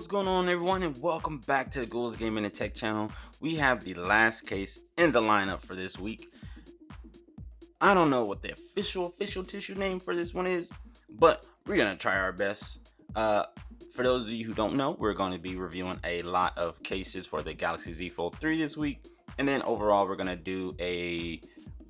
What's going on, everyone, and welcome back to the Gould's Gaming and Tech channel. We have the last case in the lineup for this week. I don't know what the official tissue name for this one is, but we're gonna try our best. For those of you who don't know, we're going to be reviewing a lot of cases for the Galaxy Z Fold 3 this week, and then overall we're gonna do a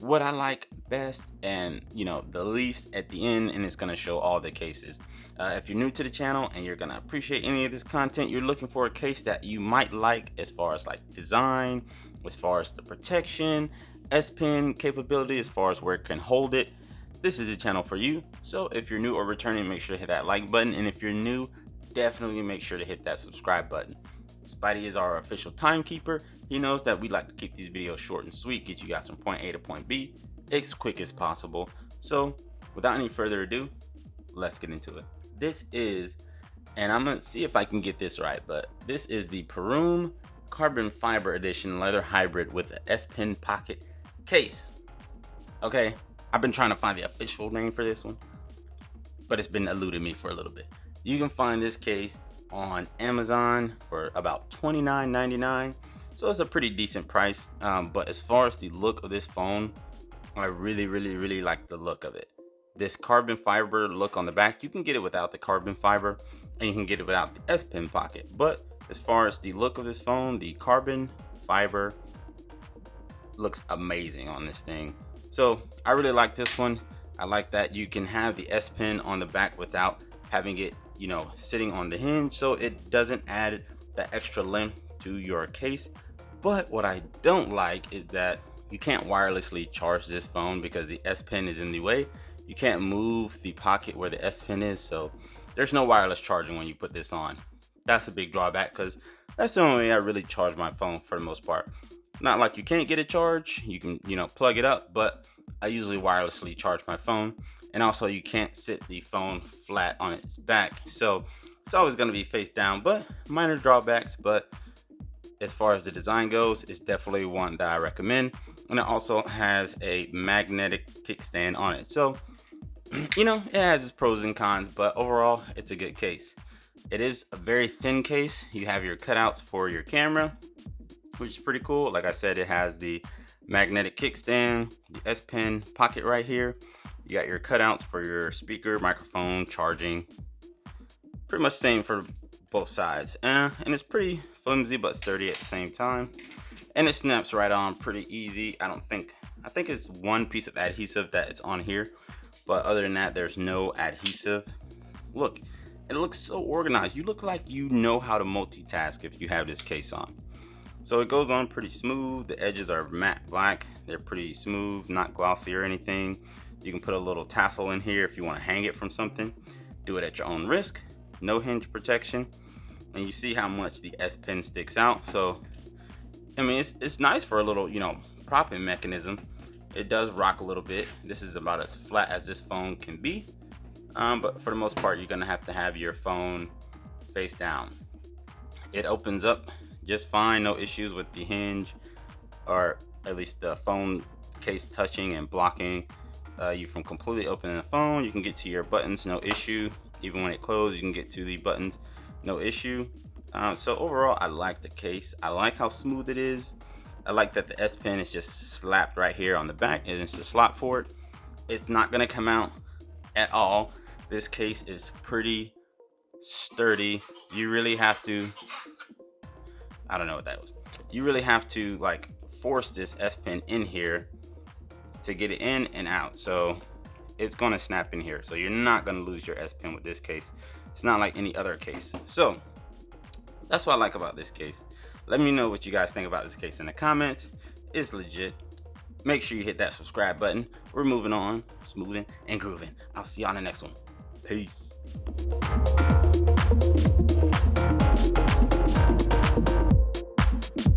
what I like best and the least at the end, and it's gonna show all the cases. If you're new to the channel and you're gonna appreciate any of this content, you're looking for a case that you might like as far as like design, as far as the protection, S Pen capability, as far as where it can hold it, this is the channel for you. So if you're new or returning, make sure to hit that like button, and if you're new, definitely make sure to hit that subscribe button. Spidey is our official timekeeper. He knows that we like to keep these videos short and sweet, get you guys from point A to point B as quick as possible. So without any further ado, let's get into it. This is, and I'm gonna see if I can get this right, but this is the Puroom carbon fiber edition leather hybrid with an S Pen pocket case. Okay, I've been trying to find the official name for this one, but it's been eluding me for a little bit. You can find this case on Amazon for about $29.99, so it's a pretty decent price. But as far as the look of this phone, I really like the look of it. This carbon fiber look on the back, you can get it without the carbon fiber, and you can get it without the S Pen pocket. But as far as the look of this phone, the carbon fiber looks amazing on this thing. So I really like this one. I like that you can have the S Pen on the back without having it sitting on the hinge, so it doesn't add the extra length to your case. But what I don't like is that you can't wirelessly charge this phone because the S Pen is in the way. You can't move the pocket where the S Pen is, so there's no wireless charging when you put this on. That's a big drawback, because that's the only way I really charge my phone for the most part. Not like you can't get a charge, you can plug it up, but I usually wirelessly charge my phone. And also you can't sit the phone flat on its back, so it's always going to be face down. But minor drawbacks, but as far as the design goes, it's definitely one that I recommend. And it also has a magnetic kickstand on it, so it has its pros and cons, but overall it's a good case. It is a very thin case. You have your cutouts for your camera, which is pretty cool. Like I said, it has the magnetic kickstand, the S Pen pocket right here. You got your cutouts for your speaker, microphone, charging. Pretty much same for both sides. And it's pretty flimsy but sturdy at the same time. And it snaps right on pretty easy. I think it's one piece of adhesive that it's on here. But other than that, there's no adhesive. Look, it looks so organized. You look like you know how to multitask if you have this case on. So it goes on pretty smooth. The edges are matte black. They're pretty smooth, not glossy or anything. You can put a little tassel in here if you want to hang it from something. Do it at your own risk. No hinge protection. And you see how much the S Pen sticks out. So, I mean, it's nice for a little, propping mechanism. It does rock a little bit. This is about as flat as this phone can be. But for the most part, you're going to have your phone face down. It opens up just fine. No issues with the hinge, or at least the phone case touching and blocking you from completely opening the phone. You can get to your buttons, no issue. Even when it closes, you can get to the buttons, no issue. So overall, I like the case. I like how smooth it is. I like that the S Pen is just slapped right here on the back, and it's a slot for it. It's not gonna come out at all. This case is pretty sturdy. You really have to, I don't know what that was. You really have to like force this S Pen in here to get it in and out. So it's gonna snap in here. So you're not gonna lose your S Pen with this case. It's not like any other case. So that's what I like about this case. Let me know what you guys think about this case in the comments. It's legit. Make sure you hit that subscribe button. We're moving on, smoothing and grooving. I'll see you on the next one. Peace.